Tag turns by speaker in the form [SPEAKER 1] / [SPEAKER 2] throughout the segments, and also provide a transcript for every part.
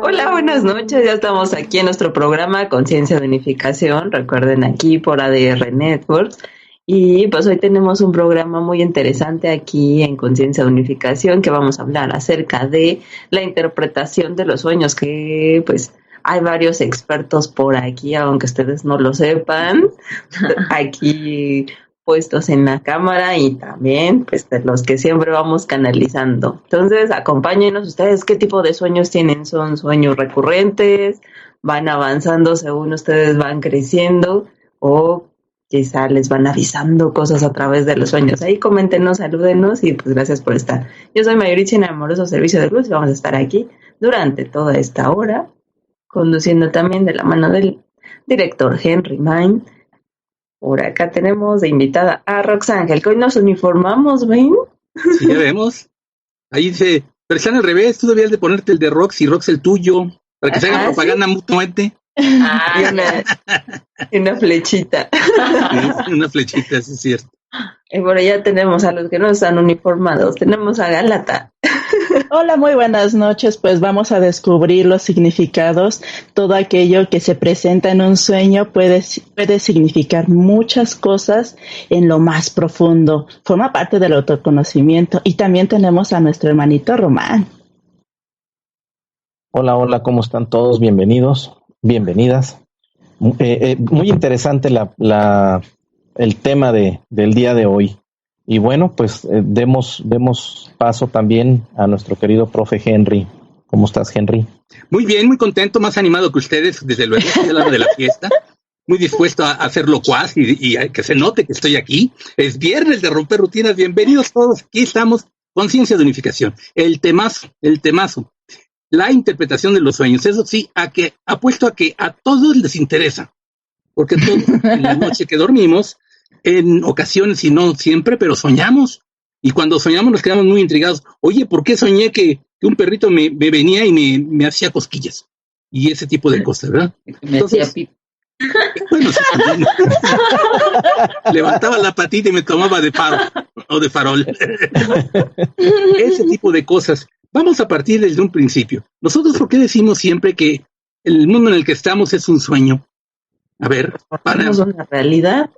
[SPEAKER 1] Hola, buenas noches. Ya estamos aquí en nuestro programa Conciencia de Unificación. Recuerden, aquí por ADR Networks. Y pues hoy tenemos un programa muy interesante aquí en Conciencia de Unificación, que vamos a hablar acerca de la interpretación de los sueños, que pues hay varios expertos por aquí, aunque ustedes no lo sepan, aquí puestos en la cámara, y también pues de los que siempre vamos canalizando. Entonces, acompáñenos ustedes. ¿Qué tipo de sueños tienen? ¿Son sueños recurrentes? ¿Van avanzando según ustedes van creciendo? ¿O quizá les van avisando cosas a través de los sueños? Ahí coméntenos, salúdenos y pues gracias por estar. Yo soy Mayurichi en Amoroso Servicio de Luz y vamos a estar aquí durante toda esta hora, conduciendo también de la mano del director Henry Mind. Por acá tenemos de invitada a Roxángel, que hoy nos uniformamos, ¿ven?
[SPEAKER 2] Sí, ya vemos. Ahí dice, pero están al revés, tú debías de ponerte el de Rox y Rox el tuyo, para que se haga propaganda mutuamente.
[SPEAKER 1] Y una flechita.
[SPEAKER 2] Sí, una flechita, sí es cierto.
[SPEAKER 1] Y por allá tenemos a los que no están uniformados. Tenemos a Galata.
[SPEAKER 3] Hola, muy buenas noches. Pues vamos a descubrir los significados. Todo aquello que se presenta en un sueño puede significar muchas cosas en lo más profundo. Forma parte del autoconocimiento. Y también tenemos a nuestro hermanito Román.
[SPEAKER 4] Hola, ¿cómo están todos? Bienvenidos, bienvenidas. Muy interesante el tema del día de hoy. Y bueno, pues demos paso también a nuestro querido profe Henry. ¿Cómo estás, Henry?
[SPEAKER 2] Muy bien, muy contento, más animado que ustedes, desde luego, del lado de la fiesta. Muy dispuesto a hacer locuaz y a que se note que estoy aquí. Es viernes de romper rutinas. Bienvenidos todos. Aquí estamos, Conciencia de Unificación. El temazo. La interpretación de los sueños. Eso sí, apuesto a que a todos les interesa. Porque todos en la noche que dormimos, en ocasiones y no siempre, pero soñamos. Y cuando soñamos nos quedamos muy intrigados. Oye, ¿por qué soñé que un perrito me venía y me hacía cosquillas? Y ese tipo de cosas, ¿verdad? Entonces, bueno, sí, levantaba la patita y me tomaba de faro o de farol. Ese tipo de cosas. Vamos a partir desde un principio. Nosotros, ¿por qué decimos siempre que el mundo en el que estamos es un sueño? A ver,
[SPEAKER 1] ¿no es una realidad?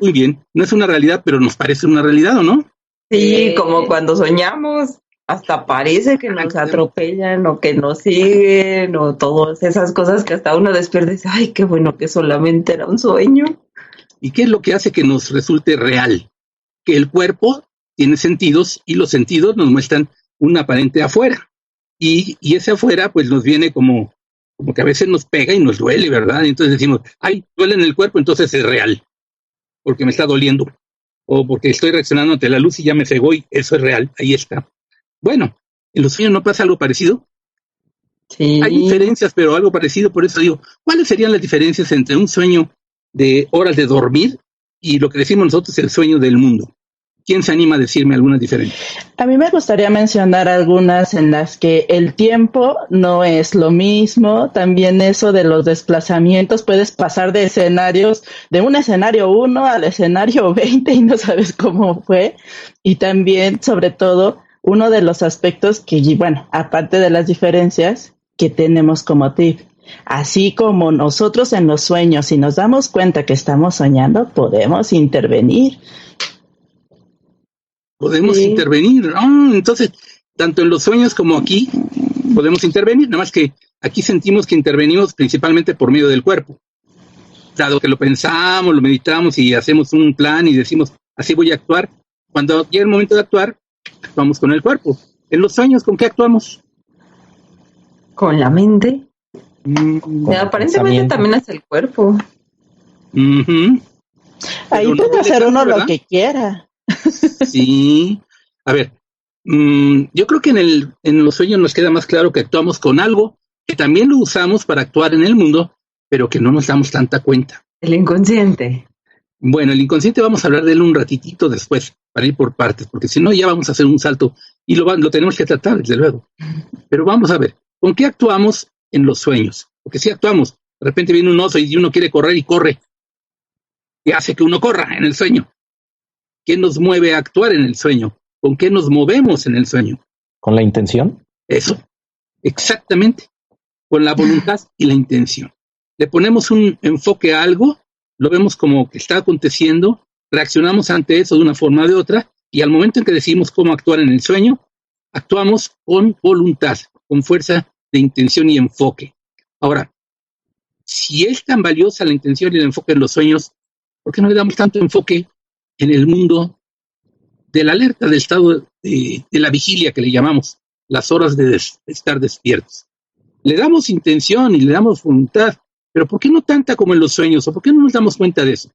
[SPEAKER 2] Muy bien. No es una realidad, pero nos parece una realidad, ¿o no?
[SPEAKER 1] Sí, como cuando soñamos, hasta parece que nos atropellan o que nos siguen o todas esas cosas que hasta uno despierta y dice, ay, qué bueno que solamente era un sueño.
[SPEAKER 2] ¿Y qué es lo que hace que nos resulte real? Que el cuerpo tiene sentidos y los sentidos nos muestran un aparente afuera. Y ese afuera pues nos viene como que a veces nos pega y nos duele, ¿verdad? Entonces decimos, ay, duele en el cuerpo, entonces es real, porque me está doliendo, o porque estoy reaccionando ante la luz y ya me cegó y eso es real, ahí está. Bueno, ¿en los sueños no pasa algo parecido?
[SPEAKER 1] Sí.
[SPEAKER 2] Hay diferencias, pero algo parecido, por eso digo, ¿cuáles serían las diferencias entre un sueño de horas de dormir y lo que decimos nosotros el sueño del mundo? ¿Quién se anima a decirme algunas diferencias?
[SPEAKER 3] A mí me gustaría mencionar algunas en las que el tiempo no es lo mismo. También eso de los desplazamientos, puedes pasar de escenarios, de un escenario 1 al escenario 20 y no sabes cómo fue. Y también, sobre todo, uno de los aspectos que, bueno, aparte de las diferencias que tenemos como tip, así como nosotros en los sueños, si nos damos cuenta que estamos soñando, podemos intervenir.
[SPEAKER 2] Podemos intervenir, ¿no? Entonces, tanto en los sueños como aquí podemos intervenir, nada más que aquí sentimos que intervenimos principalmente por medio del cuerpo. Dado que lo pensamos, lo meditamos y hacemos un plan y decimos, así voy a actuar, cuando llega el momento de actuar, actuamos con el cuerpo. En los sueños, ¿con qué actuamos?
[SPEAKER 1] Con la mente. Aparentemente también es el cuerpo.
[SPEAKER 3] Ahí puede hacer uno lo que quiera.
[SPEAKER 2] Sí, a ver, yo creo que en los sueños nos queda más claro que actuamos con algo que también lo usamos para actuar en el mundo, pero que no nos damos tanta cuenta.
[SPEAKER 1] El inconsciente.
[SPEAKER 2] Bueno, el inconsciente vamos a hablar de él un ratitito después, para ir por partes, porque si no ya vamos a hacer un salto y lo tenemos que tratar, desde luego. Pero vamos a ver, ¿con qué actuamos en los sueños? Porque si actuamos, de repente viene un oso y uno quiere correr y corre, y hace que uno corra en el sueño. ¿Qué nos mueve a actuar en el sueño? ¿Con qué nos movemos en el sueño?
[SPEAKER 4] ¿Con la intención?
[SPEAKER 2] Eso, exactamente. con la voluntad y la intención. Le ponemos un enfoque a algo, lo vemos como que está aconteciendo, reaccionamos ante eso de una forma o de otra, y al momento en que decidimos cómo actuar en el sueño, actuamos con voluntad, con fuerza de intención y enfoque. Ahora, si es tan valiosa la intención y el enfoque en los sueños, ¿por qué no le damos tanto enfoque en el mundo de la alerta, del estado de la vigilia que le llamamos, las horas de estar despiertos? Le damos intención y le damos voluntad, pero ¿por qué no tanta como en los sueños? ¿O por qué no nos damos cuenta de eso?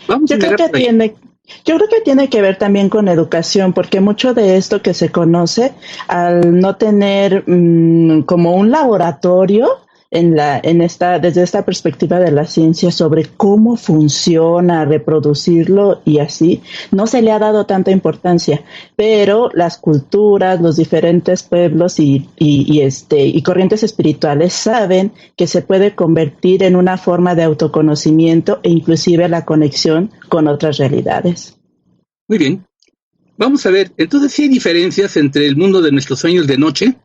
[SPEAKER 3] Yo creo que tiene que ver también con educación, porque mucho de esto que se conoce, al no tener como un laboratorio desde esta perspectiva de la ciencia sobre cómo funciona reproducirlo y así, no se le ha dado tanta importancia, pero las culturas, los diferentes pueblos y corrientes espirituales saben que se puede convertir en una forma de autoconocimiento e inclusive la conexión con otras realidades.
[SPEAKER 2] Muy bien. Vamos a ver, entonces sí hay diferencias entre el mundo de nuestros sueños de noche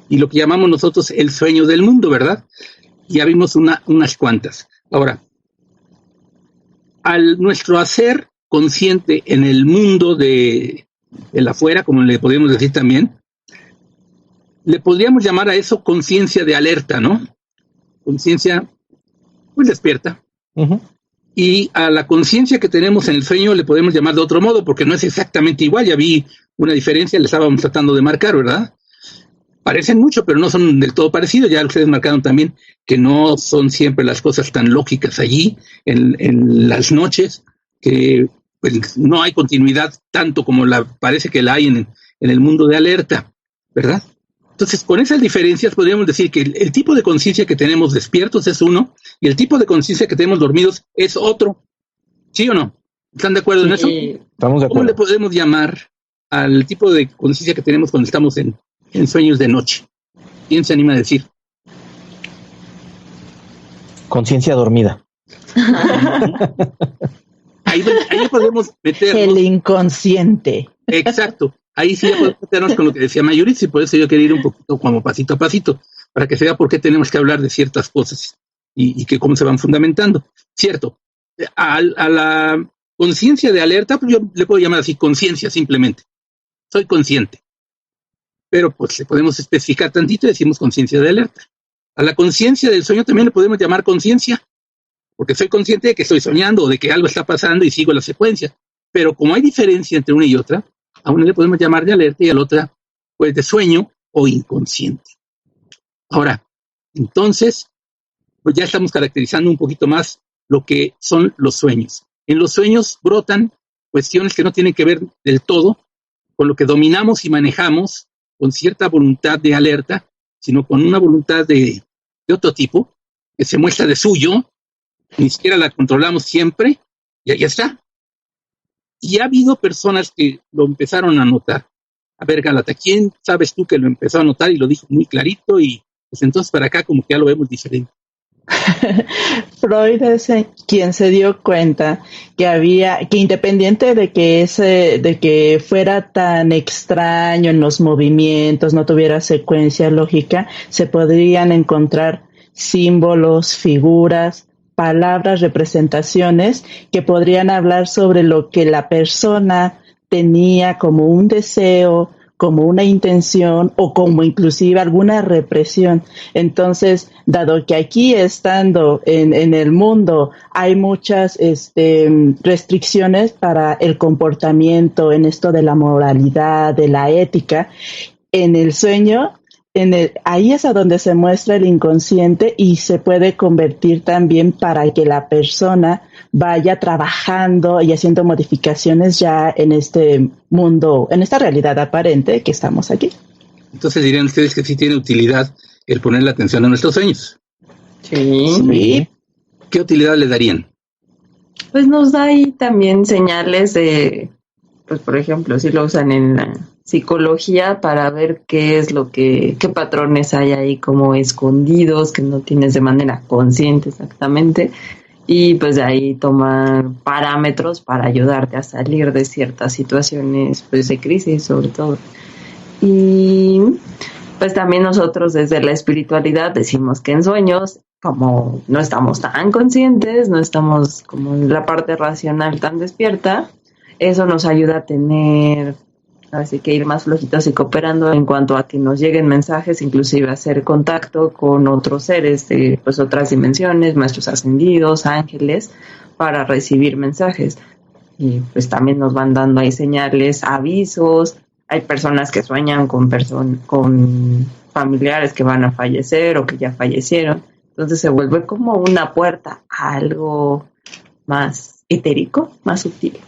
[SPEAKER 2] y lo que llamamos nosotros el sueño del mundo, ¿verdad? Ya vimos unas cuantas. Ahora, al nuestro hacer consciente en el mundo de el afuera, como le podríamos decir también, le podríamos llamar a eso conciencia de alerta, ¿no? Conciencia, pues despierta. Uh-huh. Y a la conciencia que tenemos en el sueño le podemos llamar de otro modo, porque no es exactamente igual. Ya vi una diferencia, le estábamos tratando de marcar, ¿verdad? Parecen mucho, pero no son del todo parecidos. Ya ustedes marcaron también que no son siempre las cosas tan lógicas allí, en las noches, que pues, no hay continuidad tanto como parece que la hay en el mundo de alerta, ¿verdad? Entonces, con esas diferencias podríamos decir que el tipo de conciencia que tenemos despiertos es uno, y el tipo de conciencia que tenemos dormidos es otro. ¿Sí o no? ¿Están de acuerdo en eso?
[SPEAKER 4] Estamos de acuerdo.
[SPEAKER 2] ¿Cómo le podemos llamar al tipo de conciencia que tenemos cuando estamos en sueños de noche? ¿Quién se anima a decir?
[SPEAKER 4] Conciencia dormida.
[SPEAKER 2] Ahí podemos meternos.
[SPEAKER 3] El inconsciente.
[SPEAKER 2] Exacto. Ahí sí ya podemos meternos con lo que decía Mayuritz, y por eso yo quería ir un poquito como pasito a pasito, para que se vea por qué tenemos que hablar de ciertas cosas y que cómo se van fundamentando. Cierto. A la conciencia de alerta, pues yo le puedo llamar así conciencia simplemente. Soy consciente. Pero pues le podemos especificar tantito y decimos conciencia de alerta. A la conciencia del sueño también le podemos llamar conciencia, porque soy consciente de que estoy soñando o de que algo está pasando y sigo la secuencia. Pero como hay diferencia entre una y otra, a una le podemos llamar de alerta y a la otra pues de sueño o inconsciente. Ahora, entonces, pues ya estamos caracterizando un poquito más lo que son los sueños. En los sueños brotan cuestiones que no tienen que ver del todo con lo que dominamos y manejamos con cierta voluntad de alerta, sino con una voluntad de otro tipo, que se muestra de suyo, ni siquiera la controlamos siempre, y ahí está. Y ha habido personas que lo empezaron a notar. A ver, Gálata, ¿quién sabes tú que lo empezó a notar y lo dijo muy clarito? Y pues entonces para acá como que ya lo vemos diferente.
[SPEAKER 3] Freud es quien se dio cuenta que independiente de que fuera tan extraño en los movimientos, no tuviera secuencia lógica, se podrían encontrar símbolos, figuras, palabras, representaciones que podrían hablar sobre lo que la persona tenía como un deseo, como una intención o como inclusive alguna represión. Entonces, dado que aquí estando en el mundo hay muchas restricciones para el comportamiento en esto de la moralidad, de la ética, en el sueño, ahí es a donde se muestra el inconsciente y se puede convertir también para que la persona vaya trabajando y haciendo modificaciones ya en este mundo, en esta realidad aparente que estamos aquí.
[SPEAKER 2] Entonces dirían ustedes que sí tiene utilidad el poner la atención a nuestros sueños.
[SPEAKER 1] Sí.
[SPEAKER 2] ¿Qué utilidad le darían?
[SPEAKER 1] Pues nos da ahí también señales de, pues por ejemplo, si lo usan en la psicología para ver qué patrones hay ahí como escondidos, que no tienes de manera consciente exactamente, y pues de ahí tomar parámetros para ayudarte a salir de ciertas situaciones pues de crisis sobre todo. Y pues también nosotros desde la espiritualidad decimos que en sueños, como no estamos tan conscientes, no estamos como en la parte racional tan despierta, eso nos ayuda a tener, así que ir más flojitos y cooperando en cuanto a que nos lleguen mensajes, inclusive hacer contacto con otros seres de pues otras dimensiones, maestros ascendidos, ángeles, para recibir mensajes. Y pues también nos van dando ahí señales, avisos. Hay personas que sueñan con familiares que van a fallecer o que ya fallecieron. Entonces se vuelve como una puerta a algo más etérico, más sutil.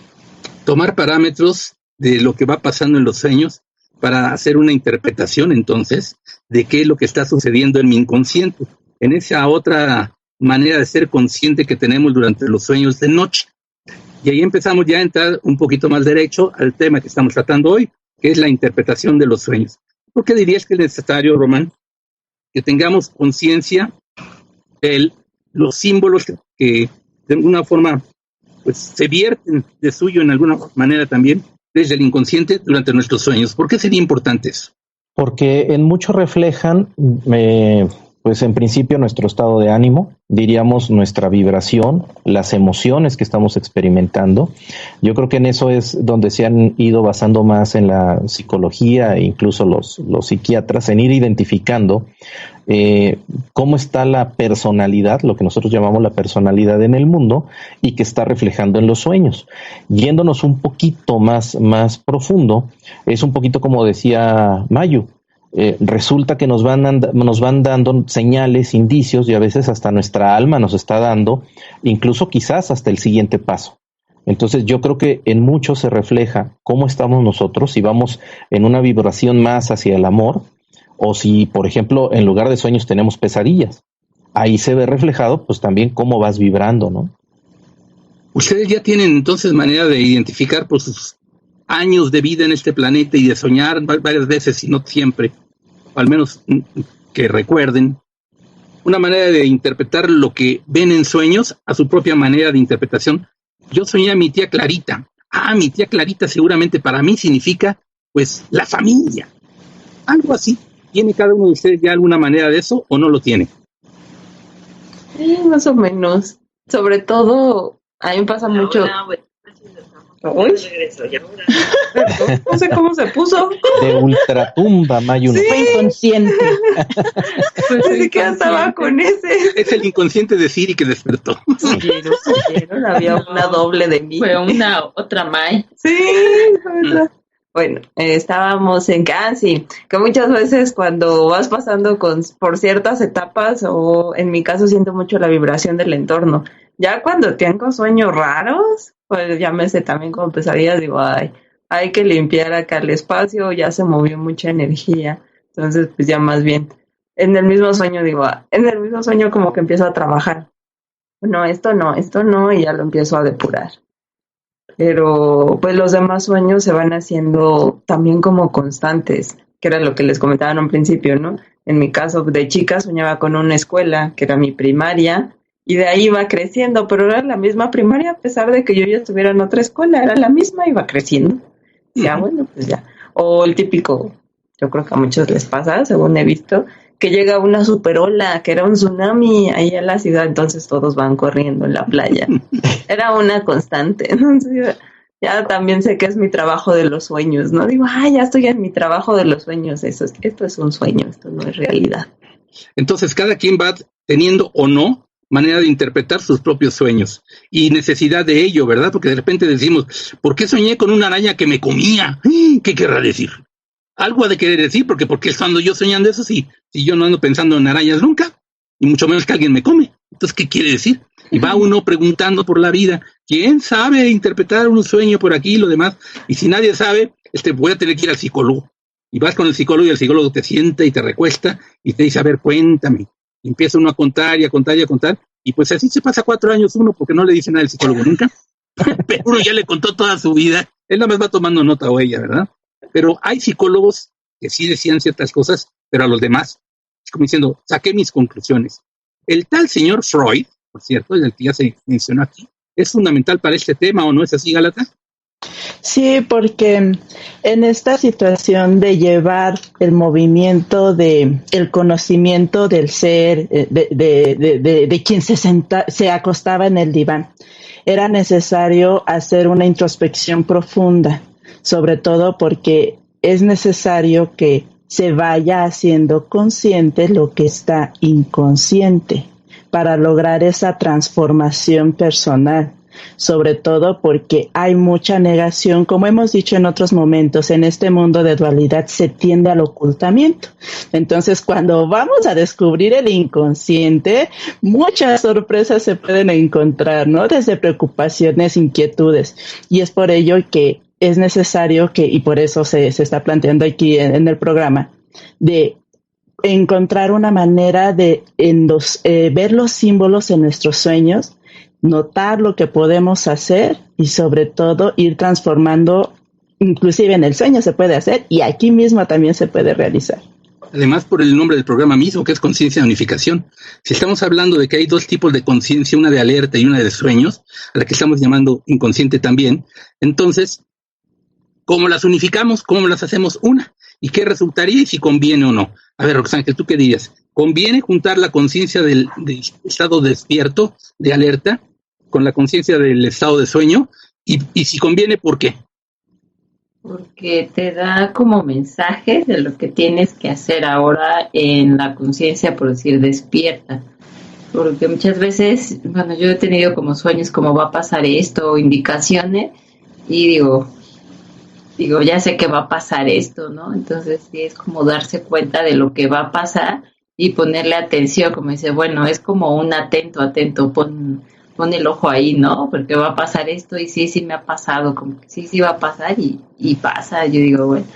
[SPEAKER 2] Tomar parámetros de lo que va pasando en los sueños para hacer una interpretación entonces de qué es lo que está sucediendo en mi inconsciente, en esa otra manera de ser consciente que tenemos durante los sueños de noche. Y ahí empezamos ya a entrar un poquito más derecho al tema que estamos tratando hoy, que es la interpretación de los sueños. ¿Por qué dirías que es necesario, Román, que tengamos conciencia de los símbolos que de alguna forma pues se vierten de suyo en alguna manera también desde el inconsciente durante nuestros sueños? ¿Por qué sería importante eso?
[SPEAKER 4] Porque en mucho reflejan, pues en principio nuestro estado de ánimo, diríamos nuestra vibración, las emociones que estamos experimentando. Yo creo que en eso es donde se han ido basando más en la psicología e incluso los psiquiatras, en ir identificando cómo está la personalidad, lo que nosotros llamamos la personalidad en el mundo y que está reflejando en los sueños. Yéndonos un poquito más profundo, es un poquito como decía Mayu. Resulta que nos van dando señales, indicios, y a veces hasta nuestra alma nos está dando, incluso quizás hasta el siguiente paso. Entonces yo creo que en mucho se refleja cómo estamos nosotros, si vamos en una vibración más hacia el amor, o si, por ejemplo, en lugar de sueños tenemos pesadillas. Ahí se ve reflejado pues también cómo vas vibrando, ¿no?
[SPEAKER 2] Ustedes ya tienen entonces manera de identificar por sus años de vida en este planeta y de soñar varias veces, y no siempre, o al menos que recuerden, una manera de interpretar lo que ven en sueños a su propia manera de interpretación. Yo soñé a mi tía Clarita. Mi tía Clarita seguramente para mí significa, pues, la familia. Algo así. ¿Tiene cada uno de ustedes ya alguna manera de eso o no lo tiene?
[SPEAKER 1] Más o menos. Sobre todo, a mí me pasa mucho... ¿Uy? No sé cómo se puso.
[SPEAKER 4] De ultratumba, Mayu.
[SPEAKER 3] Sí. Fue inconsciente.
[SPEAKER 1] Así que estaba con ese.
[SPEAKER 2] Es el inconsciente de Siri que despertó.
[SPEAKER 1] Siguieron, había una doble de mí.
[SPEAKER 5] Fue una otra May.
[SPEAKER 1] Sí, ¿verdad? Bueno, estábamos en Casi, que muchas veces cuando vas pasando por ciertas etapas, o en mi caso siento mucho la vibración del entorno. Ya cuando tengo sueños raros, pues llámese también como pesadillas, digo, hay que limpiar acá el espacio, ya se movió mucha energía. Entonces, pues ya más bien, en el mismo sueño como que empiezo a trabajar. No, esto no, y ya lo empiezo a depurar. Pero pues los demás sueños se van haciendo también como constantes, que era lo que les comentaba en un principio, ¿no? En mi caso, de chica soñaba con una escuela, que era mi primaria, y de ahí iba creciendo, pero era la misma primaria, a pesar de que yo ya estuviera en otra escuela, era la misma, iba creciendo. Ya, bueno, pues ya. O el típico, yo creo que a muchos les pasa, según he visto, que llega una superola, que era un tsunami ahí a la ciudad, entonces todos van corriendo en la playa. Era una constante, entonces ya también sé que es mi trabajo de los sueños, ¿no? Digo, ya estoy en mi trabajo de los sueños, esto es un sueño, esto no es realidad.
[SPEAKER 2] Entonces cada quien va teniendo o no manera de interpretar sus propios sueños y necesidad de ello, ¿verdad? Porque de repente decimos, ¿por qué soñé con una araña que me comía? ¿Qué querrá decir? Algo ha de querer decir, porque estando yo soñando eso si yo no ando pensando en arañas nunca, y mucho menos que alguien me come. Entonces, ¿qué quiere decir? Y va uno preguntando por la vida, ¿quién sabe interpretar un sueño por aquí y lo demás? Y si nadie sabe, voy a tener que ir al psicólogo. Y vas con el psicólogo y el psicólogo te sienta y te recuesta y te dice, a ver, cuéntame. Y empieza uno a contar y a contar y a contar. Y pues así se pasa 4 años uno porque no le dice nada al psicólogo nunca. Pero uno ya le contó toda su vida. Él nada más va tomando nota o ella, ¿verdad? Pero hay psicólogos que sí decían ciertas cosas, pero a los demás, es como diciendo, saqué mis conclusiones. El tal señor Freud, por cierto, el que ya se mencionó aquí, ¿es fundamental para este tema o no es así, Gálata?
[SPEAKER 3] Sí, porque en esta situación de llevar el movimiento de el conocimiento del ser, de quien se acostaba en el diván, era necesario hacer una introspección profunda, sobre todo porque es necesario que se vaya haciendo consciente lo que está inconsciente para lograr esa transformación personal. Sobre todo porque hay mucha negación, como hemos dicho en otros momentos, en este mundo de dualidad se tiende al ocultamiento. Entonces, cuando vamos a descubrir el inconsciente, muchas sorpresas se pueden encontrar, ¿no? Desde preocupaciones, inquietudes. Y es por ello que es necesario que, y por eso se está planteando aquí en el programa, de encontrar una manera de ver los símbolos en nuestros sueños, notar lo que podemos hacer y sobre todo ir transformando, inclusive en el sueño se puede hacer y aquí mismo también se puede realizar.
[SPEAKER 2] Además, por el nombre del programa mismo, que es conciencia de unificación. Si estamos hablando de que hay dos tipos de conciencia, una de alerta y una de sueños, a la que estamos llamando inconsciente también, entonces, ¿cómo las unificamos? ¿Cómo las hacemos una? ¿Y qué resultaría y si conviene o no? A ver, Roxángel, ¿tú qué dirías? ¿Conviene juntar la conciencia del estado despierto, de alerta, con la conciencia del estado de sueño? Y si conviene, ¿por qué?
[SPEAKER 1] Porque te da como mensajes de lo que tienes que hacer ahora en la conciencia, por decir, despierta. Porque muchas veces, bueno, yo he tenido como sueños como va a pasar esto, o indicaciones, y digo, ya sé que va a pasar esto, ¿no? Entonces sí es como darse cuenta de lo que va a pasar y ponerle atención, como dice, bueno, es como un atento, pon el ojo ahí, ¿no? Porque va a pasar esto y sí me ha pasado, como que sí va a pasar y pasa. Yo digo, bueno,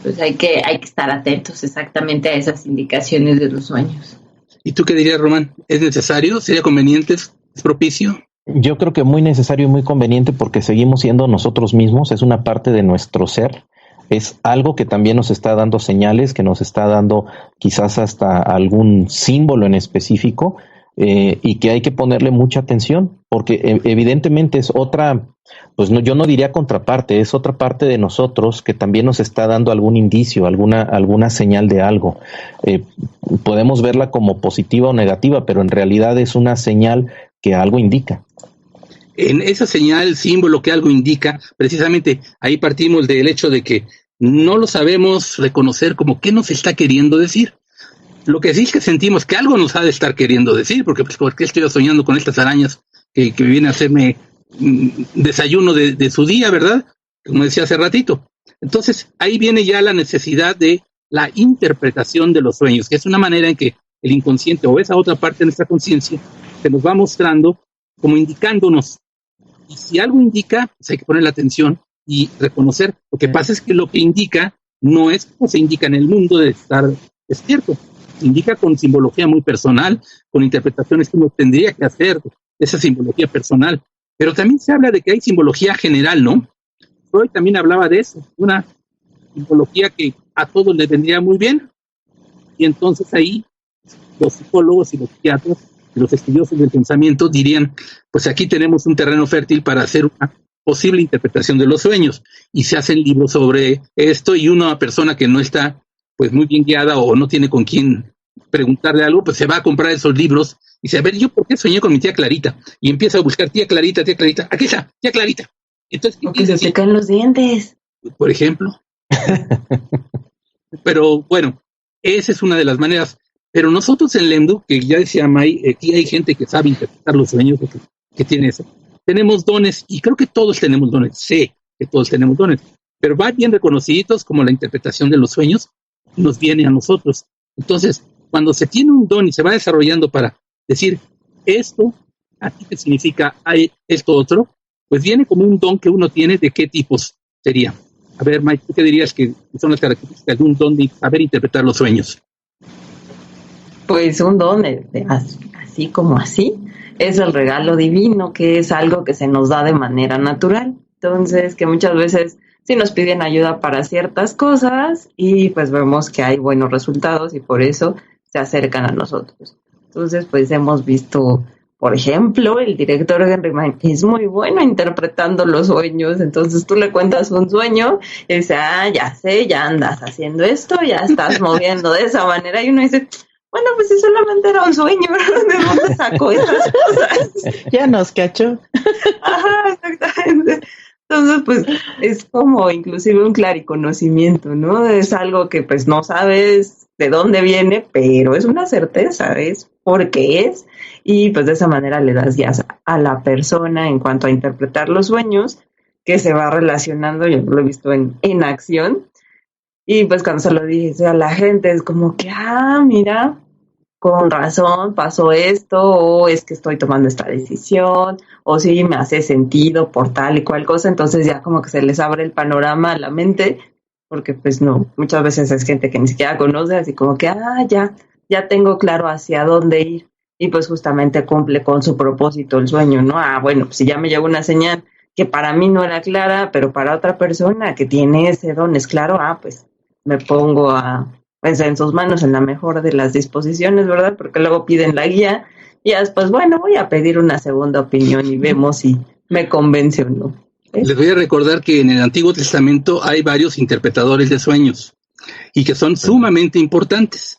[SPEAKER 1] pues hay que estar atentos exactamente a esas indicaciones de los sueños.
[SPEAKER 2] ¿Y tú qué dirías, Román? ¿Es necesario? ¿Sería conveniente? ¿Es propicio?
[SPEAKER 4] Yo creo que muy necesario y muy conveniente porque seguimos siendo nosotros mismos, es una parte de nuestro ser, es algo que también nos está dando señales, que nos está dando quizás hasta algún símbolo en específico y que hay que ponerle mucha atención porque evidentemente es otra, pues no, yo no diría contraparte, es otra parte de nosotros que también nos está dando algún indicio, alguna señal de algo. Podemos verla como positiva o negativa, pero en realidad es una señal que algo indica.
[SPEAKER 2] En esa señal, símbolo que algo indica, precisamente ahí partimos del hecho de que no lo sabemos reconocer como qué nos está queriendo decir. Lo que sí es que sentimos que algo nos ha de estar queriendo decir, porque pues ¿por qué estoy soñando con estas arañas que vienen a hacerme desayuno de su día, verdad? Como decía hace ratito. Entonces ahí viene ya la necesidad de la interpretación de los sueños, que es una manera en que el inconsciente o esa otra parte de nuestra conciencia se nos va mostrando como indicándonos. Y si algo indica, pues hay que poner la atención y reconocer. Lo que pasa es que lo que indica no es como se indica en el mundo de estar despierto. Se indica con simbología muy personal, con interpretaciones que uno tendría que hacer de esa simbología personal. Pero también se habla de que hay simbología general, ¿no? Freud también hablaba de eso, una simbología que a todos les vendría muy bien. Y entonces ahí los psicólogos y los psiquiatras y los estudiosos del pensamiento dirían, pues aquí tenemos un terreno fértil para hacer una posible interpretación de los sueños, y se hacen libros sobre esto, y una persona que no está pues muy bien guiada o no tiene con quién preguntarle algo, pues se va a comprar esos libros y dice, a ver, ¿yo por qué soñé con mi tía Clarita? Y empieza a buscar tía Clarita, aquí está, tía Clarita. Entonces,
[SPEAKER 1] porque se te caen los dientes.
[SPEAKER 2] Por ejemplo. Pero bueno, esa es una de las maneras. Pero nosotros en Lemdu, que ya decía May, aquí hay gente que sabe interpretar los sueños, que tiene eso. Tenemos dones, y creo que todos tenemos dones, sé que todos tenemos dones, pero van bien reconocidos como la interpretación de los sueños, nos viene a nosotros. Entonces, cuando se tiene un don y se va desarrollando para decir esto, aquí qué significa hay esto otro, pues viene como un don que uno tiene. ¿De qué tipos sería? A ver, Mike, ¿tú qué dirías que son las características de un don de saber interpretar los sueños?
[SPEAKER 1] Pues un don, así como así, es el regalo divino, que es algo que se nos da de manera natural. Entonces, que muchas veces sí nos piden ayuda para ciertas cosas y pues vemos que hay buenos resultados y por eso se acercan a nosotros. Entonces, pues hemos visto por ejemplo, el director Henry Mann es muy bueno interpretando los sueños, entonces tú le cuentas un sueño y dice, ya sé, ya andas haciendo esto, ya estás moviendo de esa manera, y uno dice, bueno, pues si solamente era un sueño, ¿de dónde sacó esas cosas?
[SPEAKER 3] Ya nos cachó.
[SPEAKER 1] Ajá, exactamente. Entonces, pues, es como inclusive un clariconocimiento, ¿no? Es algo que, pues, no sabes de dónde viene, pero es una certeza, es porque es, y pues de esa manera le das guías a la persona en cuanto a interpretar los sueños, que se va relacionando, yo lo he visto en acción, y pues cuando se lo dice a la gente es como que, mira, con razón pasó esto, o es que estoy tomando esta decisión, o sí me hace sentido por tal y cual cosa, entonces ya como que se les abre el panorama a la mente, porque pues no, muchas veces es gente que ni siquiera conoce, así como que, ya tengo claro hacia dónde ir, y pues justamente cumple con su propósito el sueño, ¿no? Bueno, pues si ya me llegó una señal que para mí no era clara, pero para otra persona que tiene ese don es claro, pues me pongo pues en sus manos en la mejor de las disposiciones, ¿verdad? Porque luego piden la guía y después, bueno, voy a pedir una segunda opinión y vemos si me convence o no.
[SPEAKER 2] Les voy a recordar que en el Antiguo Testamento hay varios interpretadores de sueños y que son sumamente importantes.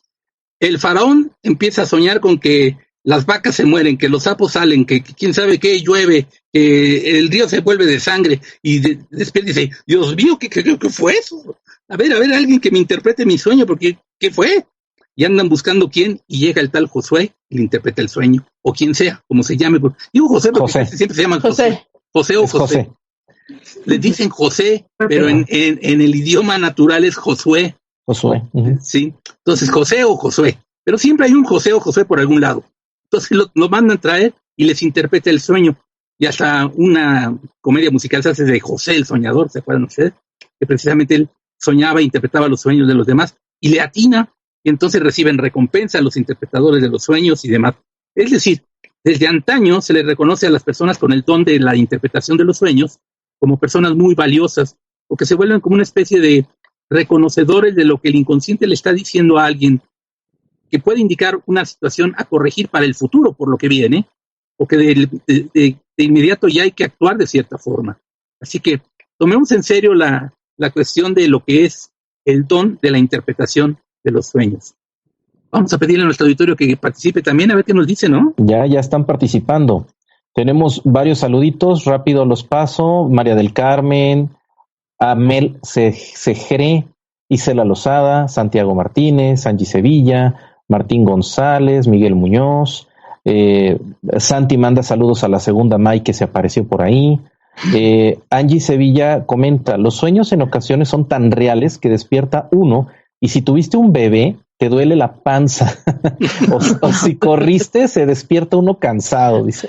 [SPEAKER 2] El faraón empieza a soñar con que las vacas se mueren, que los sapos salen, que quién sabe qué llueve, que el río se vuelve de sangre, y después dice, Dios mío, ¿qué fue eso? A ver, alguien que me interprete mi sueño, porque ¿qué fue? Y andan buscando quién, y llega el tal Josué y le interpreta el sueño, o quien sea, como se llame. Digo José, porque siempre se llaman José. José o José. Les dicen José, pero en el idioma natural es Josué.
[SPEAKER 4] Josué.
[SPEAKER 2] Sí, entonces José o Josué, pero siempre hay un José o Josué por algún lado. Entonces lo mandan traer y les interpreta el sueño. Y hasta una comedia musical se hace de José el Soñador, ¿se acuerdan ustedes? Que precisamente él soñaba e interpretaba los sueños de los demás y le atina, y entonces reciben recompensa a los interpretadores de los sueños y demás. Es decir, desde antaño se les reconoce a las personas con el don de la interpretación de los sueños como personas muy valiosas, o que se vuelven como una especie de reconocedores de lo que el inconsciente le está diciendo a alguien, que puede indicar una situación a corregir para el futuro por lo que viene, o que de inmediato ya hay que actuar de cierta forma. Así que tomemos en serio la cuestión de lo que es el don de la interpretación de los sueños. Vamos a pedirle a nuestro auditorio que participe también, a ver qué nos dice, ¿no?
[SPEAKER 4] Ya están participando. Tenemos varios saluditos, rápido los paso. María del Carmen, Amel Cejere, Isela Lozada, Santiago Martínez, Angie Sevilla, Martín González, Miguel Muñoz, Santi manda saludos a la segunda May que se apareció por ahí. Angie Sevilla comenta, los sueños en ocasiones son tan reales que despierta uno, y si tuviste un bebé te duele la panza o si corriste se despierta uno cansado, dice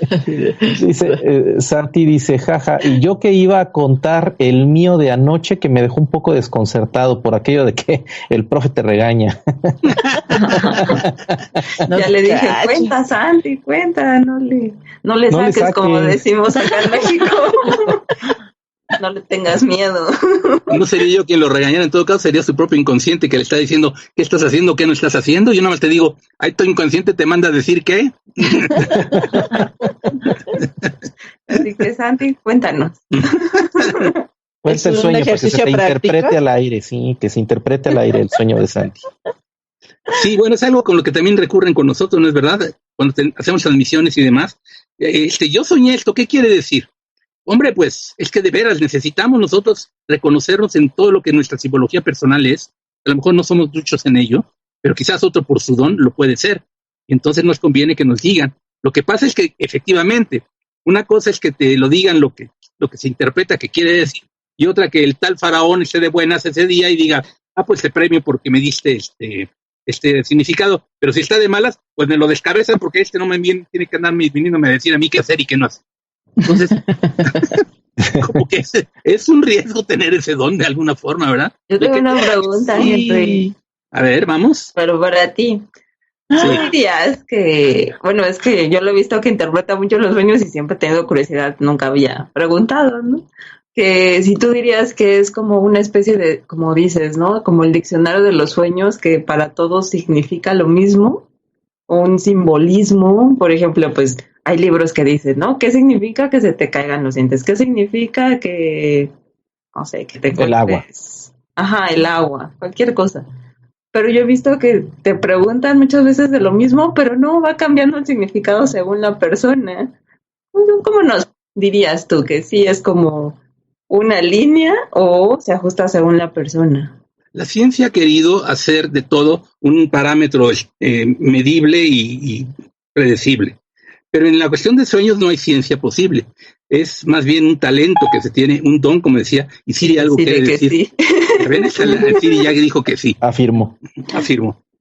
[SPEAKER 4] Santi, dice jaja, y yo que iba a contar el mío de anoche que me dejó un poco desconcertado por aquello de que el profe te regaña.
[SPEAKER 1] Ya le dije, cuenta Santi, cuenta, no le saques como decimos acá en México. No le tengas miedo.
[SPEAKER 2] No sería yo quien lo regañara, en todo caso sería su propio inconsciente que le está diciendo qué estás haciendo, qué no estás haciendo. Yo nada más te digo, ahí tu inconsciente te manda a decir qué.
[SPEAKER 1] Así que Santi, cuéntanos.
[SPEAKER 4] Cuenta el sueño, pues que se interprete al aire, sí, que se interprete al aire el sueño de Santi.
[SPEAKER 2] Sí, bueno, es algo con lo que también recurren con nosotros, ¿no es verdad? Cuando hacemos transmisiones y demás. Yo soñé esto, ¿qué quiere decir? Hombre, pues es que de veras necesitamos nosotros reconocernos en todo lo que nuestra psicología personal es. A lo mejor no somos muchos en ello, pero quizás otro por su don lo puede ser. Entonces nos conviene que nos digan. Lo que pasa es que efectivamente, una cosa es que te lo digan lo que se interpreta que quiere decir, y otra que el tal faraón esté de buenas ese día y diga, pues te premio porque me diste este significado, pero si está de malas, pues me lo descabezan porque no me tiene que andar viniéndome a decir a mí qué hacer y qué no hacer. Entonces, como que es un riesgo tener ese don de alguna forma, ¿verdad?
[SPEAKER 1] Yo tengo una pregunta, Henry.
[SPEAKER 2] A ver, vamos.
[SPEAKER 1] Pero para ti, ¿tú dirías que, bueno, es que yo lo he visto que interpreta mucho los sueños y siempre he tenido curiosidad, nunca había preguntado, ¿no? Que si tú dirías que es como una especie de, como dices, ¿no? Como el diccionario de los sueños que para todos significa lo mismo, un simbolismo. Por ejemplo, pues hay libros que dicen, ¿no? ¿Qué significa que se te caigan los dientes? ¿Qué significa que, no sé, que te
[SPEAKER 4] El agua.
[SPEAKER 1] Ajá, el agua, cualquier cosa. Pero yo he visto que te preguntan muchas veces de lo mismo, pero no va cambiando el significado según la persona. ¿Cómo nos dirías tú que sí es como una línea o se ajusta según la persona?
[SPEAKER 2] La ciencia ha querido hacer de todo un parámetro medible y predecible. Pero en la cuestión de sueños no hay ciencia posible. Es más bien un talento que se tiene, un don, como decía, y Siri algo quiere decir.
[SPEAKER 1] Sí.
[SPEAKER 2] Siri ya dijo que sí.
[SPEAKER 4] Afirmo.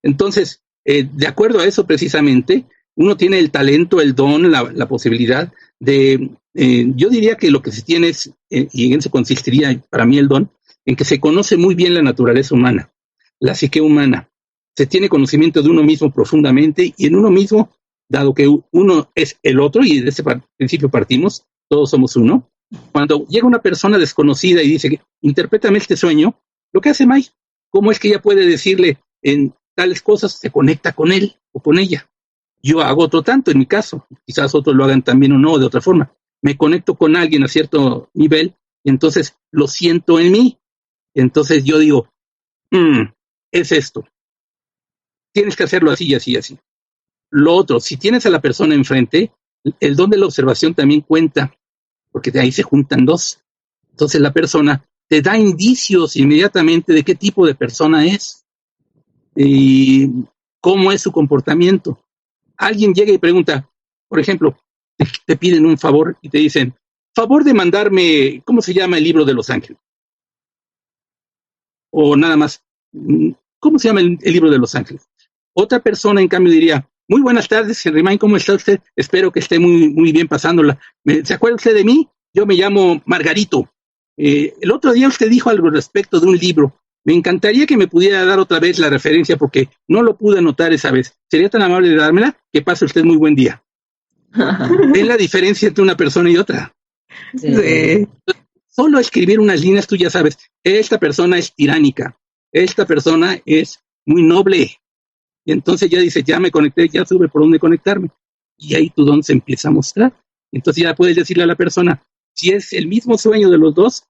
[SPEAKER 2] Entonces, de acuerdo a eso precisamente, uno tiene el talento, el don, la posibilidad de, yo diría que lo que se tiene es, y en eso consistiría para mí el don, en que se conoce muy bien la naturaleza humana, la psique humana. Se tiene conocimiento de uno mismo profundamente y en uno mismo, dado que uno es el otro, y de ese principio partimos, todos somos uno. Cuando llega una persona desconocida y dice, interprétame este sueño, lo que hace May, ¿cómo es que ella puede decirle en tales cosas? Se conecta con él o con ella. Yo hago otro tanto en mi caso, quizás otros lo hagan también o no, de otra forma. Me conecto con alguien a cierto nivel y entonces lo siento en mí. Entonces yo digo, es esto. Tienes que hacerlo así y así y así. Lo otro, si tienes a la persona enfrente, el don de la observación también cuenta, porque de ahí se juntan dos. Entonces la persona te da indicios inmediatamente de qué tipo de persona es y cómo es su comportamiento. Alguien llega y pregunta, por ejemplo, te piden un favor y te dicen, favor de mandarme, ¿cómo se llama el libro de Los Ángeles? O nada más, ¿cómo se llama el libro de Los Ángeles? Otra persona, en cambio, diría, muy buenas tardes, Henry Main, ¿cómo está usted? Espero que esté muy, muy bien pasándola. ¿Se acuerda usted de mí? Yo me llamo Margarito. El otro día usted dijo algo respecto de un libro. Me encantaría que me pudiera dar otra vez la referencia porque no lo pude anotar esa vez. ¿Sería tan amable de dármela? Que pase usted muy buen día. ¿Ven la diferencia entre una persona y otra?
[SPEAKER 1] Sí.
[SPEAKER 2] Solo escribir unas líneas tú ya sabes, esta persona es tiránica, esta persona es muy noble. Y entonces ya dice, ya me conecté, ya supe por dónde conectarme. Y ahí tu don se empieza a mostrar. Entonces ya puedes decirle a la persona, si es el mismo sueño de los dos,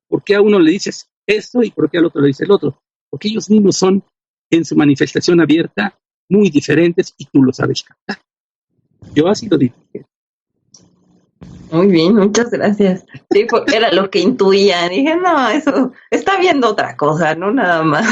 [SPEAKER 2] ¿por qué a uno le dices esto y por qué al otro le dices el otro? Porque ellos mismos son, en su manifestación abierta, muy diferentes y tú lo sabes captar. Yo así lo dije.
[SPEAKER 1] Muy bien, muchas gracias. Sí, porque era lo que intuía. Dije, no, eso está viendo otra cosa, no nada más.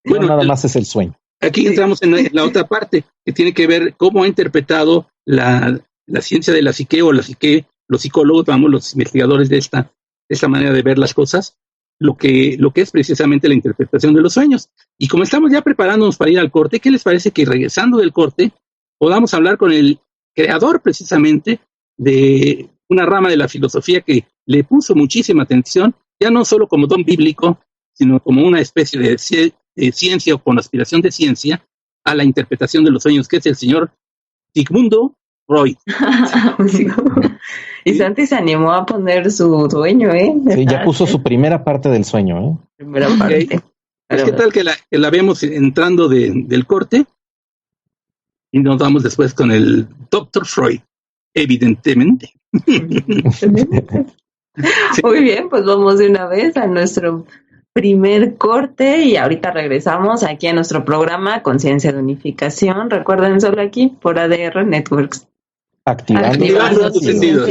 [SPEAKER 4] Bueno, nada más es el sueño.
[SPEAKER 2] Aquí entramos en la otra parte, que tiene que ver cómo ha interpretado la ciencia de la psique o la psique, los psicólogos, los investigadores de esta manera de ver las cosas, lo que es precisamente la interpretación de los sueños. Y como estamos ya preparándonos para ir al corte, ¿qué les parece que regresando del corte podamos hablar con el creador precisamente de una rama de la filosofía que le puso muchísima atención, ya no solo como don bíblico, sino como una especie de ciencia o con aspiración de ciencia a la interpretación de los sueños, que es el señor Sigmundo Freud.
[SPEAKER 1] Y Santi se animó a poner su sueño, ¿eh?
[SPEAKER 4] Sí, ya puso su primera parte del sueño, ¿eh?
[SPEAKER 1] Primera parte.
[SPEAKER 2] Okay. Pues, ¿qué tal que la vemos entrando del corte? Y nos vamos después con el Dr. Freud, evidentemente.
[SPEAKER 1] Sí. Muy bien, pues vamos de una vez a nuestro primer corte y ahorita regresamos aquí a nuestro programa Conciencia de Unificación. Recuerden, solo aquí por ADR Networks.
[SPEAKER 4] Activando
[SPEAKER 2] tus sentidos.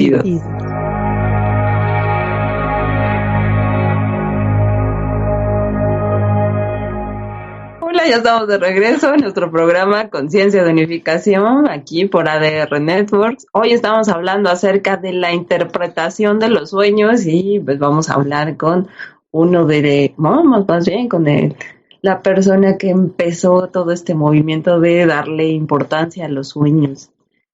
[SPEAKER 1] Hola, ya estamos de regreso en nuestro programa Conciencia de Unificación, aquí por ADR Networks. Hoy estamos hablando acerca de la interpretación de los sueños y pues vamos a hablar con la persona que empezó todo este movimiento de darle importancia a los sueños.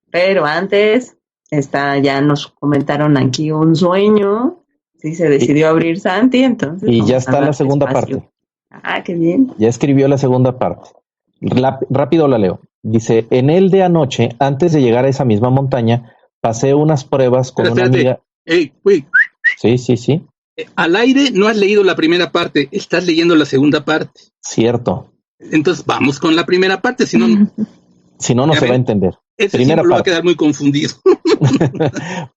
[SPEAKER 1] Pero antes, ya nos comentaron aquí un sueño, sí se decidió abrir Santi, entonces.
[SPEAKER 4] Y ya está la segunda parte.
[SPEAKER 1] Ah, qué bien.
[SPEAKER 4] Ya escribió la segunda parte. Rápido la leo. Dice, en el de anoche, antes de llegar a esa misma montaña, pasé unas pruebas con una amiga. Sí.
[SPEAKER 2] Al aire no has leído la primera parte, estás leyendo la segunda parte.
[SPEAKER 4] Cierto.
[SPEAKER 2] Entonces vamos con la primera parte, si no.
[SPEAKER 4] Si no, no se va a entender.
[SPEAKER 2] Ese símbolo va a quedar muy confundido.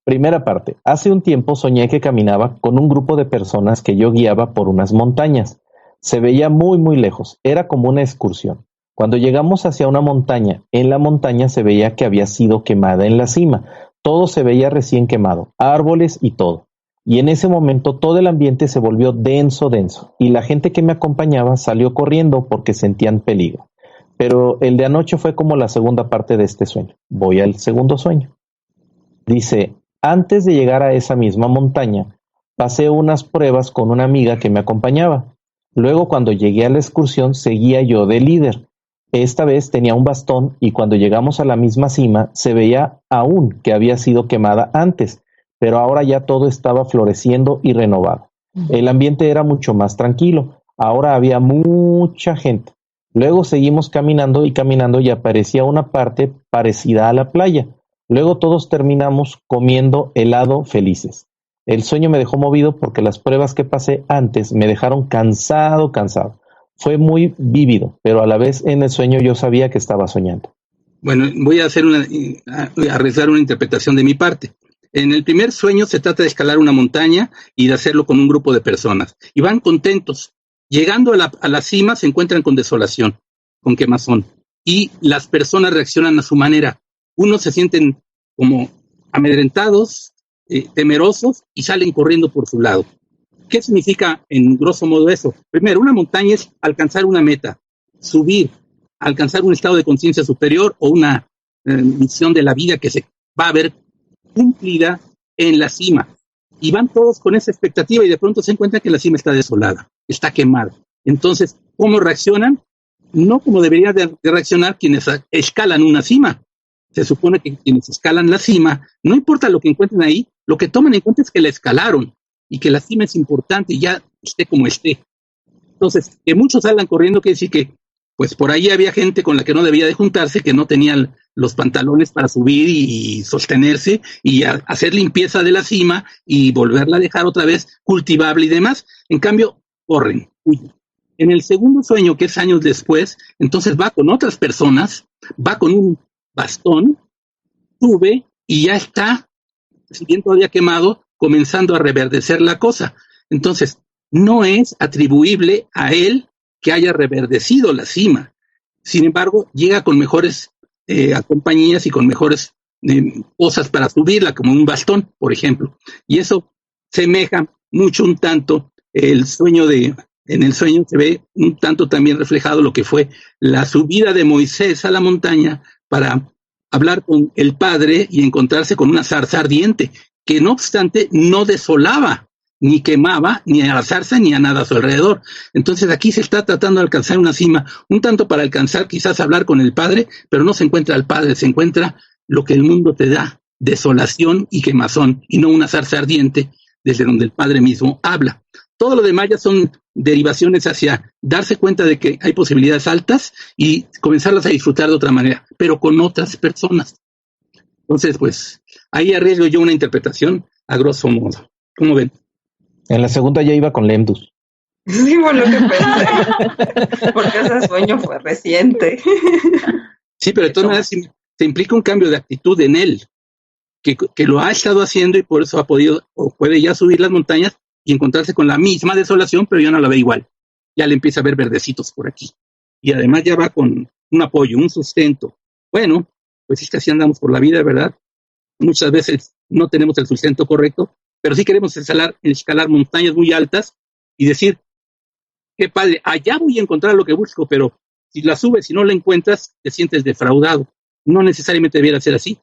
[SPEAKER 4] Primera parte. Hace un tiempo soñé que caminaba con un grupo de personas que yo guiaba por unas montañas. Se veía muy, muy lejos. Era como una excursión. Cuando llegamos hacia una montaña, en la montaña se veía que había sido quemada en la cima. Todo se veía recién quemado, árboles y todo. Y en ese momento todo el ambiente se volvió denso, y la gente que me acompañaba salió corriendo porque sentían peligro. Pero el de anoche fue como la segunda parte de este sueño. Voy al segundo sueño. Dice, antes de llegar a esa misma montaña, pasé unas pruebas con una amiga que me acompañaba. Luego, cuando llegué a la excursión, seguía yo de líder. Esta vez tenía un bastón y cuando llegamos a la misma cima, se veía aún que había sido quemada antes, pero ahora ya todo estaba floreciendo y renovado. El ambiente era mucho más tranquilo. Ahora había mucha gente. Luego seguimos caminando y aparecía una parte parecida a la playa. Luego todos terminamos comiendo helado felices. El sueño me dejó movido porque las pruebas que pasé antes me dejaron cansado. Fue muy vívido, pero a la vez en el sueño yo sabía que estaba soñando.
[SPEAKER 2] Bueno, voy a arriesgar una interpretación de mi parte. En el primer sueño se trata de escalar una montaña y de hacerlo con un grupo de personas. Y van contentos. Llegando a la cima se encuentran con desolación, con quemazón. Y las personas reaccionan a su manera. Unos se sienten como amedrentados, temerosos y salen corriendo por su lado. ¿Qué significa en grosso modo eso? Primero, una montaña es alcanzar una meta, subir, alcanzar un estado de conciencia superior o una misión de la vida que se va a ver cumplida en la cima. Y van todos con esa expectativa y de pronto se encuentran que la cima está desolada, está quemada. Entonces, ¿cómo reaccionan? No como deberían de reaccionar quienes escalan una cima. Se supone que quienes escalan la cima, no importa lo que encuentren ahí, lo que toman en cuenta es que la escalaron y que la cima es importante y ya esté como esté. Entonces, que muchos salgan corriendo quiere decir que pues por ahí había gente con la que no debía de juntarse, que no tenían los pantalones para subir y sostenerse y hacer limpieza de la cima y volverla a dejar otra vez cultivable y demás. En cambio, corren, huyen. En el segundo sueño, que es años después, entonces va con otras personas, va con un bastón, sube y ya está, si bien todavía quemado, comenzando a reverdecer la cosa. Entonces, no es atribuible a él que haya reverdecido la cima. Sin embargo, llega con mejores compañías y con mejores cosas para subirla, como un bastón, por ejemplo. Y eso semeja mucho un tanto en el sueño se ve un tanto también reflejado lo que fue la subida de Moisés a la montaña para hablar con el Padre y encontrarse con una zarza ardiente, que no obstante no desolaba, ni quemaba, ni a la zarza, ni a nada a su alrededor. Entonces aquí se está tratando de alcanzar una cima, un tanto para alcanzar quizás hablar con el Padre, pero no se encuentra al Padre, se encuentra lo que el mundo te da, desolación y quemazón, y no una zarza ardiente desde donde el Padre mismo habla. Todo lo demás ya son derivaciones hacia darse cuenta de que hay posibilidades altas y comenzarlas a disfrutar de otra manera, pero con otras personas. Entonces, pues, ahí arriesgo yo una interpretación a grosso modo. ¿Cómo ven?
[SPEAKER 4] En la segunda ya iba con Lemdus.
[SPEAKER 1] Sí, fue lo que pensé. Porque ese sueño fue reciente.
[SPEAKER 2] Sí, pero de todas maneras se implica un cambio de actitud en él, que lo ha estado haciendo y por eso ha podido o puede ya subir las montañas y encontrarse con la misma desolación, pero ya no la ve igual. Ya le empieza a ver verdecitos por aquí. Y además ya va con un apoyo, un sustento. Bueno, pues es que así andamos por la vida, ¿verdad? Muchas veces no tenemos el sustento correcto, pero sí queremos escalar montañas muy altas y decir, qué padre, allá voy a encontrar lo que busco, pero si la subes y no la encuentras, te sientes defraudado. No necesariamente debiera ser así,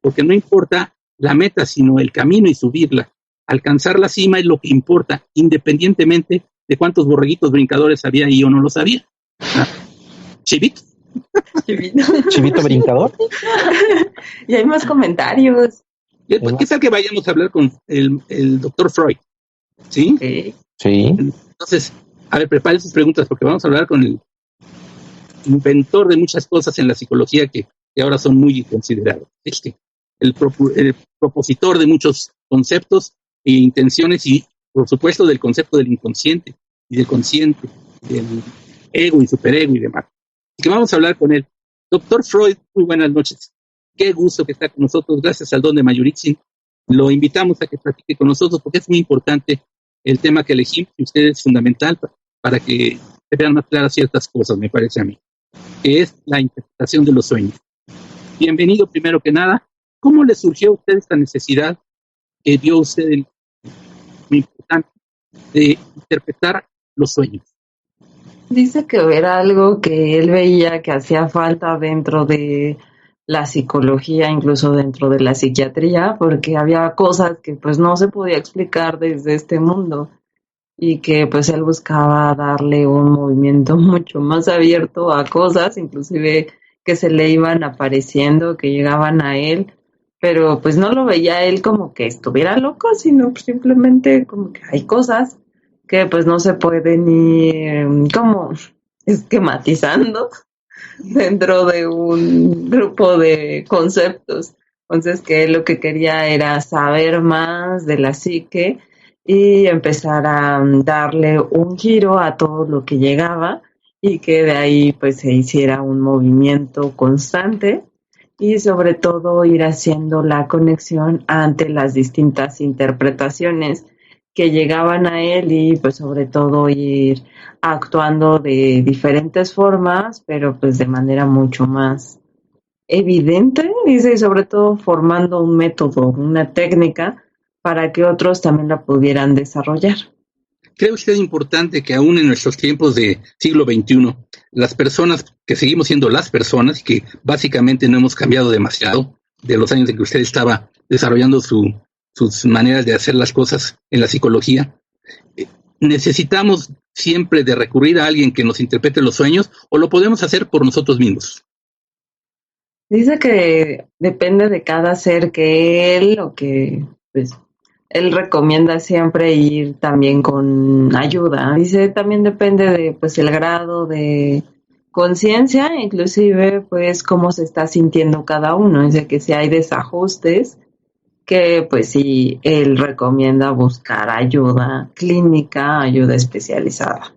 [SPEAKER 2] porque no importa la meta, sino el camino y subirla. Alcanzar la cima es lo que importa, independientemente de cuántos borreguitos brincadores había ahí o no lo sabía. ¿Ah? ¿Chivito?
[SPEAKER 4] ¿Chivito brincador?
[SPEAKER 1] Y hay más comentarios.
[SPEAKER 2] ¿Qué tal que vayamos a hablar con el doctor Freud? ¿Sí?
[SPEAKER 4] Sí.
[SPEAKER 2] Entonces, a ver, preparen sus preguntas porque vamos a hablar con el inventor de muchas cosas en la psicología que ahora son muy considerados. El propositor de muchos conceptos e intenciones y, por supuesto, del concepto del inconsciente y del consciente, del ego y superego y demás. Así que vamos a hablar con él. Doctor Freud, muy buenas noches. Qué gusto que está con nosotros. Gracias al don de Mayuritzin. Lo invitamos a que platique con nosotros porque es muy importante el tema que elegimos y usted es fundamental para que se vean más claras ciertas cosas, me parece a mí, que es la interpretación de los sueños. Bienvenido primero que nada. ¿Cómo le surgió a usted esta necesidad que vio usted muy importante de interpretar los sueños?
[SPEAKER 1] Dice que era algo que él veía que hacía falta dentro de la psicología, incluso dentro de la psiquiatría, porque había cosas que pues no se podía explicar desde este mundo y que pues él buscaba darle un movimiento mucho más abierto a cosas, inclusive que se le iban apareciendo, que llegaban a él, pero pues no lo veía él como que estuviera loco, sino simplemente como que hay cosas que pues no se pueden ir como esquematizando dentro de un grupo de conceptos. Entonces, que lo que quería era saber más de la psique y empezar a darle un giro a todo lo que llegaba y que de ahí pues se hiciera un movimiento constante y sobre todo ir haciendo la conexión ante las distintas interpretaciones que llegaban a él y pues sobre todo ir actuando de diferentes formas, pero pues de manera mucho más evidente, dice, y sobre todo formando un método, una técnica para que otros también la pudieran desarrollar.
[SPEAKER 2] ¿Cree usted importante que aún en nuestros tiempos de siglo XXI, las personas, que seguimos siendo las personas, y que básicamente no hemos cambiado demasiado de los años en que usted estaba desarrollando sus maneras de hacer las cosas en la psicología, necesitamos siempre de recurrir a alguien que nos interprete los sueños o lo podemos hacer por nosotros mismos?
[SPEAKER 1] Dice que depende de cada ser que él o que pues él recomienda siempre ir también con ayuda. Dice también depende de pues el grado de conciencia, inclusive pues cómo se está sintiendo cada uno. Dice que si hay desajustes, que pues sí, él recomienda buscar ayuda clínica, ayuda especializada.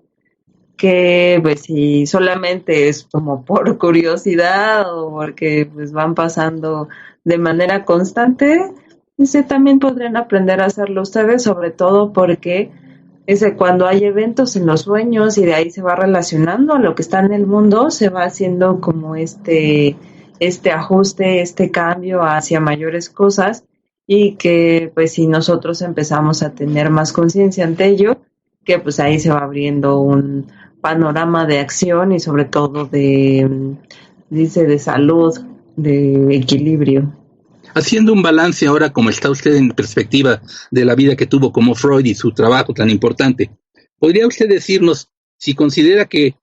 [SPEAKER 1] Que pues si solamente es como por curiosidad o porque pues van pasando de manera constante, dice, también podrían aprender a hacerlo ustedes, sobre todo porque dice, cuando hay eventos en los sueños y de ahí se va relacionando a lo que está en el mundo, se va haciendo como este ajuste, este cambio hacia mayores cosas y que pues si nosotros empezamos a tener más conciencia ante ello, que pues ahí se va abriendo un panorama de acción y sobre todo dice, de salud, de equilibrio.
[SPEAKER 2] Haciendo un balance ahora, como está usted en perspectiva de la vida que tuvo como Freud y su trabajo tan importante, ¿podría usted decirnos si considera que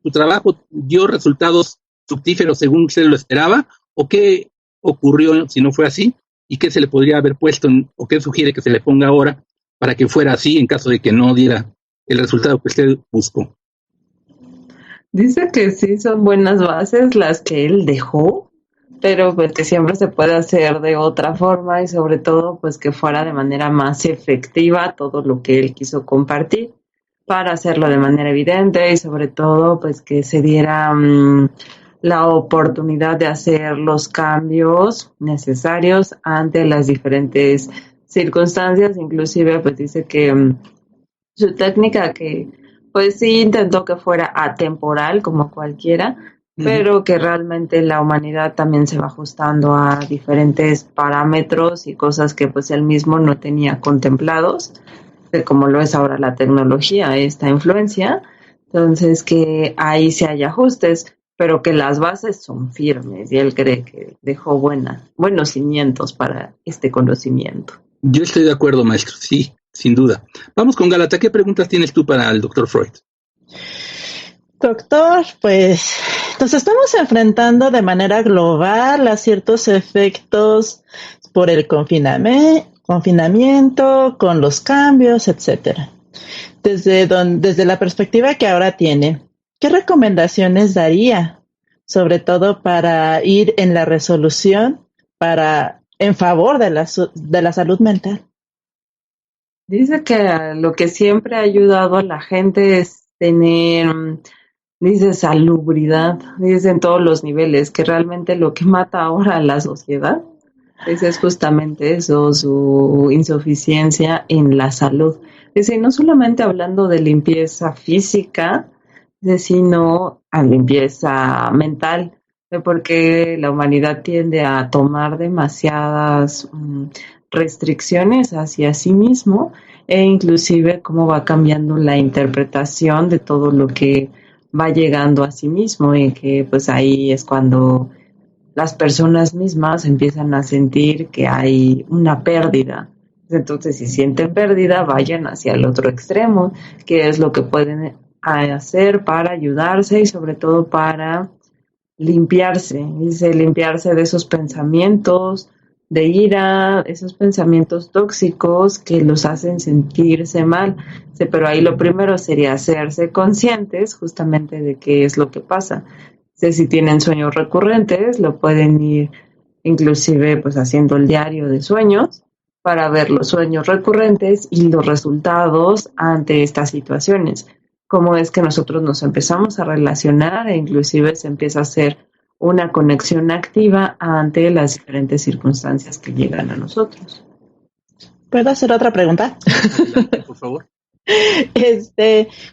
[SPEAKER 2] su trabajo dio resultados fructíferos según usted lo esperaba o qué ocurrió si no fue así y qué se le podría haber puesto o qué sugiere que se le ponga ahora para que fuera así en caso de que no diera el resultado que usted buscó?
[SPEAKER 1] Dice que sí son buenas bases las que él dejó, pero pues que siempre se puede hacer de otra forma y sobre todo pues que fuera de manera más efectiva todo lo que él quiso compartir para hacerlo de manera evidente y sobre todo pues que se diera la oportunidad de hacer los cambios necesarios ante las diferentes circunstancias, inclusive pues dice que su técnica que pues sí intentó que fuera atemporal como cualquiera, pero que realmente la humanidad también se va ajustando a diferentes parámetros y cosas que pues él mismo no tenía contemplados, como lo es ahora la tecnología, esta influencia, entonces que ahí sí hay ajustes, pero que las bases son firmes y él cree que dejó buenos cimientos para este conocimiento.
[SPEAKER 2] Yo estoy de acuerdo, maestro, sí, sin duda. Vamos con Gálata. ¿Qué preguntas tienes tú para el doctor Freud?
[SPEAKER 3] Doctor, pues nos estamos enfrentando de manera global a ciertos efectos por el confinamiento, con los cambios, etcétera. Desde la perspectiva que ahora tiene, ¿qué recomendaciones daría? Sobre todo para ir en la resolución en favor de la salud mental.
[SPEAKER 1] Dice que lo que siempre ha ayudado a la gente es tener dice salubridad, dice en todos los niveles, que realmente lo que mata ahora a la sociedad es justamente eso, su insuficiencia en la salud. Dice, no solamente hablando de limpieza física, sino a limpieza mental, porque la humanidad tiende a tomar demasiadas restricciones hacia sí mismo e inclusive cómo va cambiando la interpretación de todo lo que va llegando a sí mismo y que pues ahí es cuando las personas mismas empiezan a sentir que hay una pérdida. Entonces, si sienten pérdida, vayan hacia el otro extremo, que es lo que pueden hacer para ayudarse y sobre todo para limpiarse, dice limpiarse de esos pensamientos de ira, esos pensamientos tóxicos que los hacen sentirse mal. Dice, pero ahí lo primero sería hacerse conscientes justamente de qué es lo que pasa. Dice, si tienen sueños recurrentes, lo pueden ir inclusive pues haciendo el diario de sueños para ver los sueños recurrentes y los resultados ante estas situaciones. Cómo es que nosotros nos empezamos a relacionar e inclusive se empieza a hacer una conexión activa ante las diferentes circunstancias que llegan a nosotros.
[SPEAKER 3] ¿Puedo hacer otra pregunta?
[SPEAKER 2] Por favor.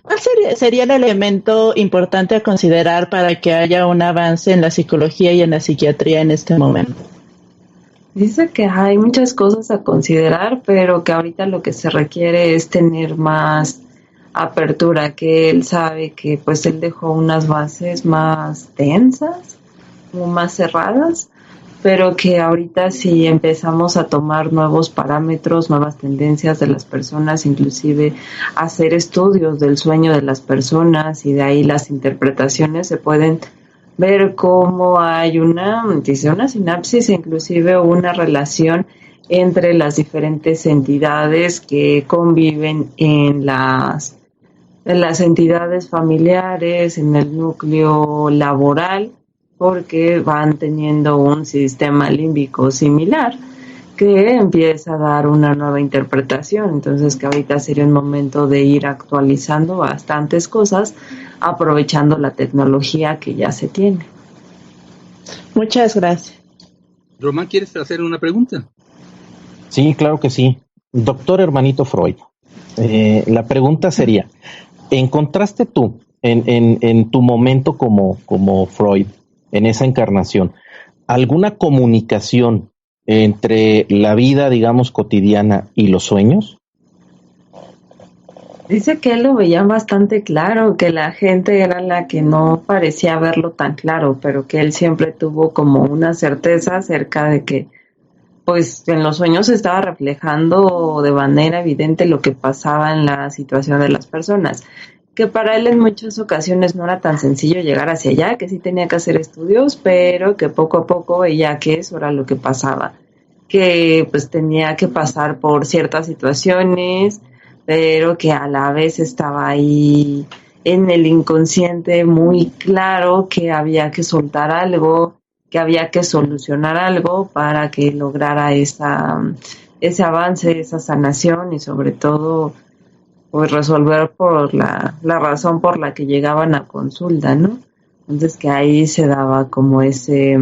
[SPEAKER 3] ¿Cuál sería el elemento importante a considerar para que haya un avance en la psicología y en la psiquiatría en este momento?
[SPEAKER 1] Dice que hay muchas cosas a considerar, pero que ahorita lo que se requiere es tener más apertura, que él sabe que pues él dejó unas bases más densas, como más cerradas, pero que ahorita si empezamos a tomar nuevos parámetros, nuevas tendencias de las personas, inclusive hacer estudios del sueño de las personas y de ahí las interpretaciones se pueden ver cómo hay una sinapsis, inclusive una relación entre las diferentes entidades que conviven en las entidades familiares, en el núcleo laboral, porque van teniendo un sistema límbico similar que empieza a dar una nueva interpretación. Entonces que ahorita sería un momento de ir actualizando bastantes cosas, aprovechando la tecnología que ya se tiene.
[SPEAKER 3] Muchas gracias.
[SPEAKER 2] Román, ¿quieres hacer una pregunta?
[SPEAKER 4] Sí, claro que sí. Doctor hermanito Freud, la pregunta sería, ¿encontraste tú en tu momento como Freud, en esa encarnación, alguna comunicación entre la vida, digamos, cotidiana y los sueños?
[SPEAKER 1] Dice que él lo veía bastante claro, que la gente era la que no parecía verlo tan claro, pero que él siempre tuvo como una certeza acerca de que pues en los sueños se estaba reflejando de manera evidente lo que pasaba en la situación de las personas, que para él en muchas ocasiones no era tan sencillo llegar hacia allá, que sí tenía que hacer estudios, pero que poco a poco veía que eso era lo que pasaba, que pues tenía que pasar por ciertas situaciones, pero que a la vez estaba ahí en el inconsciente muy claro que había que soltar algo, que había que solucionar algo para que lograra ese avance, esa sanación y sobre todo pues resolver por la razón por la que llegaban a consulta, ¿no? Entonces que ahí se daba como ese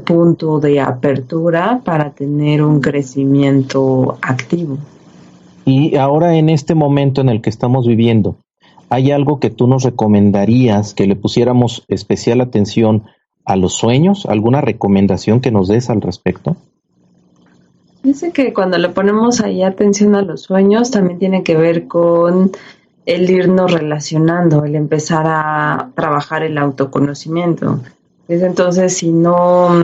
[SPEAKER 1] punto de apertura para tener un crecimiento activo.
[SPEAKER 4] Y ahora en este momento en el que estamos viviendo, ¿hay algo que tú nos recomendarías que le pusiéramos especial atención a los sueños? ¿Alguna recomendación que nos des al respecto?
[SPEAKER 1] Dice que cuando le ponemos ahí atención a los sueños también tiene que ver con el irnos relacionando, el empezar a trabajar el autoconocimiento. Dice entonces si no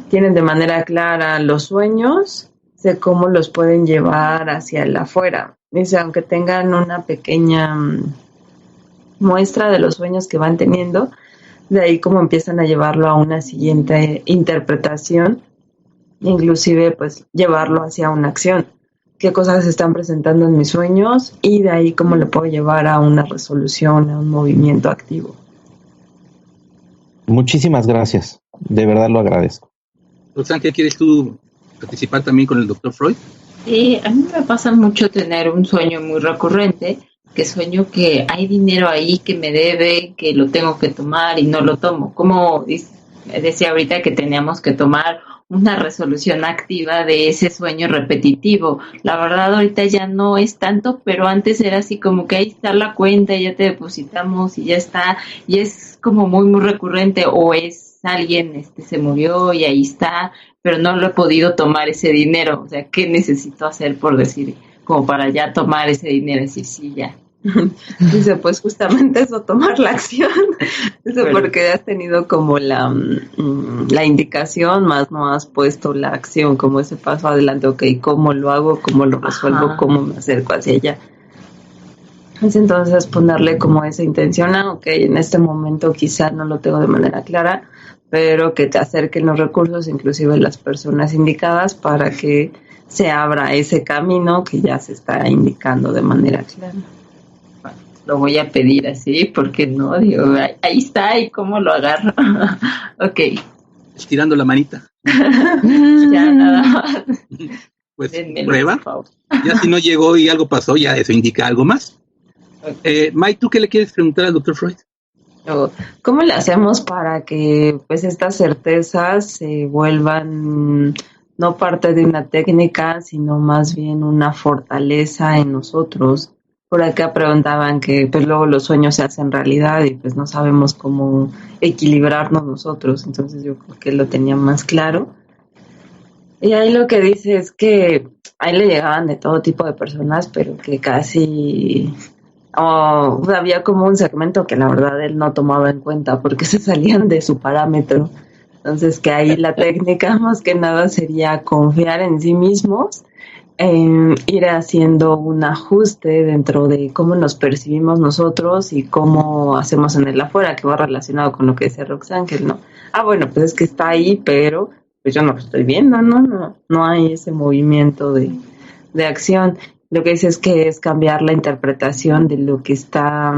[SPEAKER 1] tienen de manera clara los sueños, sé cómo los pueden llevar hacia el afuera. Dice, aunque tengan una pequeña muestra de los sueños que van teniendo, de ahí cómo empiezan a llevarlo a una siguiente interpretación, inclusive pues llevarlo hacia una acción. ¿Qué cosas se están presentando en mis sueños? Y de ahí cómo lo puedo llevar a una resolución, a un movimiento activo.
[SPEAKER 4] Muchísimas gracias, de verdad lo agradezco.
[SPEAKER 2] Roxana, ¿quieres tú participar también con el doctor Freud?
[SPEAKER 5] Sí, a mí me pasa mucho tener un sueño muy recurrente
[SPEAKER 1] que sueño que hay dinero ahí que me debe, que lo tengo que tomar y no lo tomo. Como decía ahorita que teníamos que tomar una resolución activa de ese sueño repetitivo. La verdad ahorita ya no es tanto, pero antes era así como que ahí está la cuenta, ya te depositamos y ya está, y es como muy muy recurrente, o es alguien se murió y ahí está, pero no lo he podido tomar ese dinero. O sea, ¿qué necesito hacer por decir, como para ya tomar ese dinero? Decir, sí, ya.
[SPEAKER 5] Dice, pues justamente eso, tomar la acción. Dice, porque has tenido como la indicación, más no has puesto la acción, como ese paso adelante. Ok, ¿cómo lo hago? ¿Cómo lo resuelvo?
[SPEAKER 1] Ajá.
[SPEAKER 5] ¿Cómo me acerco hacia allá? Entonces ponerle como esa intención a, ok, en este momento quizá no lo tengo de manera clara, pero que te acerquen los recursos, inclusive las personas indicadas, para que se abra ese camino que ya se está indicando de manera clara.
[SPEAKER 1] Lo voy a pedir así, porque no, digo, ahí está, ¿y cómo lo agarro? Ok.
[SPEAKER 2] Estirando la manita.
[SPEAKER 1] Ya nada más.
[SPEAKER 2] Pues
[SPEAKER 1] Denmelo,
[SPEAKER 2] prueba.
[SPEAKER 1] por favor.
[SPEAKER 2] Ya si no llegó y algo pasó, ya eso indica algo más. Mike, ¿tú qué le quieres preguntar al doctor Freud?
[SPEAKER 5] ¿Cómo le hacemos para que pues estas certezas se vuelvan no parte de una técnica, sino más bien una fortaleza en nosotros? Por acá preguntaban que pues luego los sueños se hacen realidad y pues no sabemos cómo equilibrarnos nosotros, entonces yo creo que lo tenía más claro. Y ahí lo que dice es que ahí le llegaban de todo tipo de personas, pero que casi había como un segmento que la verdad él no tomaba en cuenta porque se salían de su parámetro. Entonces que ahí la técnica más que nada sería confiar en sí mismos, ir haciendo un ajuste dentro de cómo nos percibimos nosotros y cómo hacemos en el afuera, que va relacionado con lo que decía Roxángel, ¿no? Bueno, pues es que está ahí, pero pues yo no lo estoy viendo, no hay ese movimiento de acción. Lo que dice es que es cambiar la interpretación de lo que está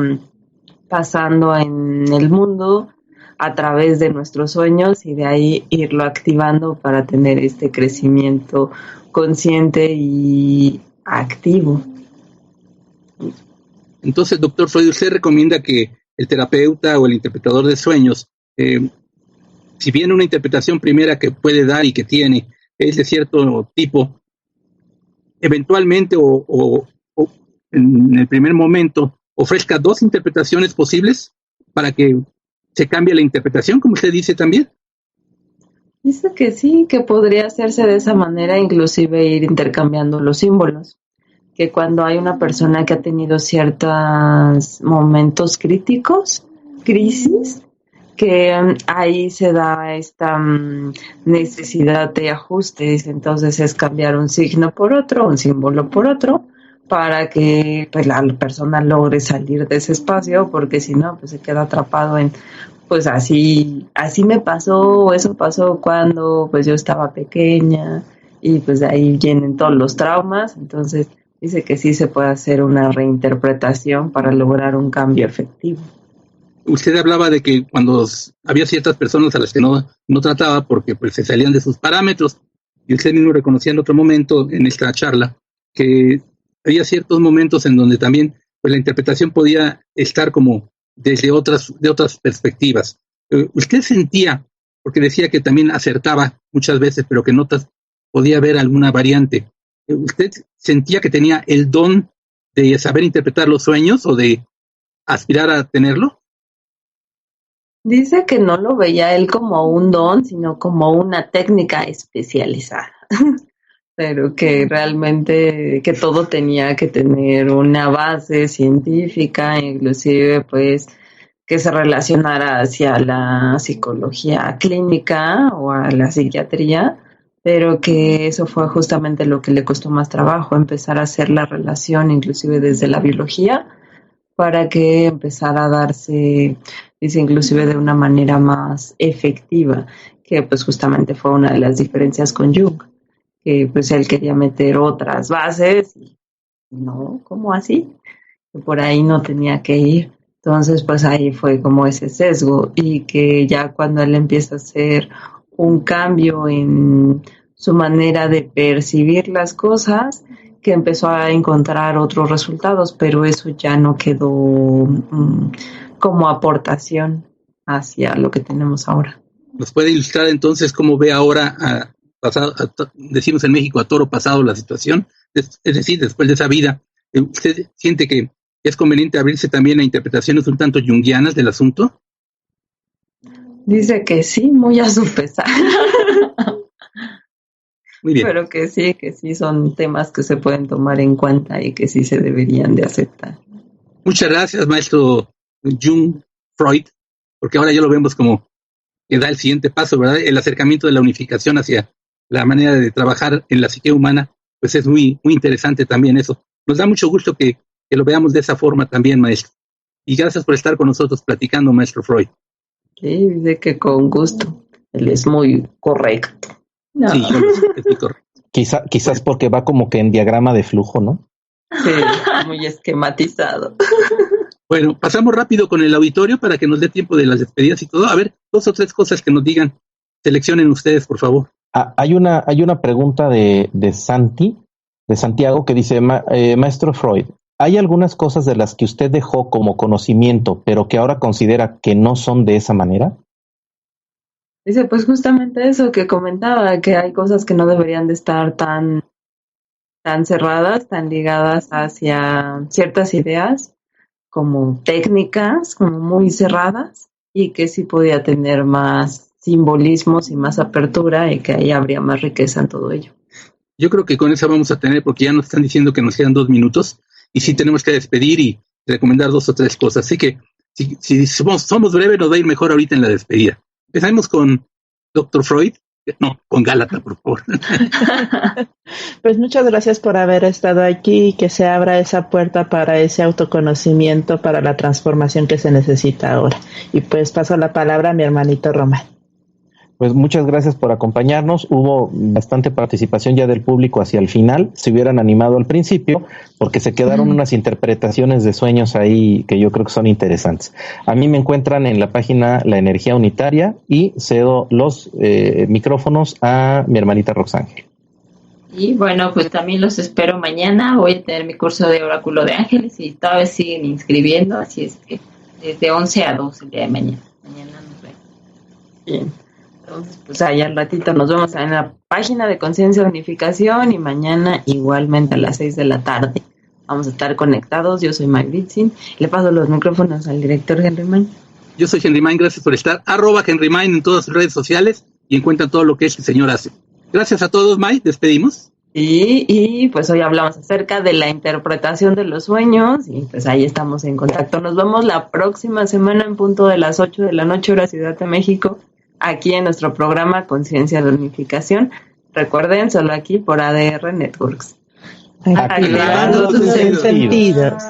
[SPEAKER 5] pasando en el mundo a través de nuestros sueños y de ahí irlo activando para tener este crecimiento consciente y activo.
[SPEAKER 2] Entonces, doctor Freud, ¿usted recomienda que el terapeuta o el interpretador de sueños, si bien una interpretación primera que puede dar y que tiene es de cierto tipo, eventualmente o en el primer momento ofrezca dos interpretaciones posibles para que se cambie la interpretación, como usted dice también?
[SPEAKER 5] Dice que sí, que podría hacerse de esa manera, inclusive ir intercambiando los símbolos. Que cuando hay una persona que ha tenido ciertos momentos críticos, crisis, que ahí se da esta necesidad de ajustes, entonces es cambiar un signo por otro, un símbolo por otro, para que pues, la persona logre salir de ese espacio, porque si no, pues se queda atrapado en, pues así me pasó, o eso pasó cuando pues yo estaba pequeña, y pues de ahí vienen todos los traumas. Entonces dice que sí se puede hacer una reinterpretación para lograr un cambio efectivo.
[SPEAKER 2] Usted hablaba de que cuando había ciertas personas a las que no trataba porque pues se salían de sus parámetros, y usted mismo reconocía en otro momento en esta charla que había ciertos momentos en donde también pues la interpretación podía estar como desde otras perspectivas. Usted sentía, porque decía que también acertaba muchas veces, pero que en otras podía haber alguna variante. ¿Usted sentía que tenía el don de saber interpretar los sueños o de aspirar a tenerlo?
[SPEAKER 5] Dice que no lo veía él como un don, sino como una técnica especializada. Pero que realmente que todo tenía que tener una base científica, inclusive pues que se relacionara hacia la psicología clínica o a la psiquiatría, pero que eso fue justamente lo que le costó más trabajo, empezar a hacer la relación inclusive desde la biología, para que empezara a darse, dice, inclusive de una manera más efectiva, que pues justamente fue una de las diferencias con Jung, que pues él quería meter otras bases, y no, ¿cómo así? Que por ahí no tenía que ir. Entonces pues ahí fue como ese sesgo, y que ya cuando él empieza a hacer un cambio en su manera de percibir las cosas, que empezó a encontrar otros resultados, pero eso ya no quedó como aportación hacia lo que tenemos ahora.
[SPEAKER 2] ¿Nos puede ilustrar entonces cómo ve ahora, decimos en México, a toro pasado la situación? Es decir, después de esa vida, ¿usted siente que es conveniente abrirse también a interpretaciones un tanto junguianas del asunto?
[SPEAKER 5] Dice que sí, muy a su pesar.
[SPEAKER 2] Muy bien.
[SPEAKER 5] Pero que sí son temas que se pueden tomar en cuenta y que sí se deberían de aceptar.
[SPEAKER 2] Muchas gracias, maestro Jung Freud, porque ahora ya lo vemos como que da el siguiente paso, ¿verdad? El acercamiento de la unificación hacia la manera de trabajar en la psique humana, pues es muy, muy interesante también eso. Nos da mucho gusto que lo veamos de esa forma también, maestro. Y gracias por estar con nosotros platicando, maestro Freud.
[SPEAKER 5] Sí, dice que con gusto. Él es muy correcto. No.
[SPEAKER 2] Sí, es muy correcto.
[SPEAKER 4] Quizás porque va como que en diagrama de flujo, ¿no?
[SPEAKER 5] Sí, muy esquematizado.
[SPEAKER 2] Bueno, pasamos rápido con el auditorio para que nos dé tiempo de las despedidas y todo. A ver, 2 o 3 cosas que nos digan. Seleccionen ustedes, por favor.
[SPEAKER 4] Hay una pregunta de Santiago, que dice, maestro Freud, ¿hay algunas cosas de las que usted dejó como conocimiento, pero que ahora considera que no son de esa manera?
[SPEAKER 5] Dice, pues justamente eso que comentaba, que hay cosas que no deberían de estar tan cerradas, tan ligadas hacia ciertas ideas, como técnicas, como muy cerradas, y que sí podía tener más simbolismos y más apertura, y que ahí habría más riqueza en todo ello.
[SPEAKER 2] Yo creo que con eso vamos a tener, porque ya nos están diciendo que nos quedan 2 minutos, y sí tenemos que despedir y recomendar 2 o 3 cosas. Así que si somos breves, nos va a ir mejor ahorita en la despedida. Empezamos con Dr. Freud. No, con Gálata, por favor.
[SPEAKER 3] Pues muchas gracias por haber estado aquí y que se abra esa puerta para ese autoconocimiento, para la transformación que se necesita ahora. Y pues paso la palabra a mi hermanito Román.
[SPEAKER 4] Pues muchas gracias por acompañarnos. Hubo bastante participación ya del público hacia el final. Se hubieran animado al principio porque se quedaron unas interpretaciones de sueños ahí que yo creo que son interesantes. A mí me encuentran en la página La Energía Unitaria y cedo los micrófonos a mi hermanita Roxángel.
[SPEAKER 6] Y bueno, pues también los espero mañana. Voy a tener mi curso de Oráculo de Ángeles y todavía siguen inscribiendo, así es que desde 11 a 12 el día de mañana. Mañana nos vemos.
[SPEAKER 5] Bien. Entonces, pues ahí al ratito nos vemos en la página de Conciencia de Unificación y mañana igualmente a las 6 de la tarde. Vamos a estar conectados. Yo soy Magritzin. Le paso los micrófonos al director Henry Main.
[SPEAKER 2] Yo soy Henry Main, gracias por estar. @Henry Main en todas sus redes sociales y encuentran todo lo que este señor hace. Gracias a todos, May. Despedimos.
[SPEAKER 5] Y pues hoy hablamos acerca de la interpretación de los sueños y pues ahí estamos en contacto. Nos vemos la próxima semana en punto de las 8 de la noche, hora Ciudad de México, aquí en nuestro programa Conciencia de Unificación. Recuerden, solo aquí por ADR Networks.
[SPEAKER 3] Activando tus sentidos.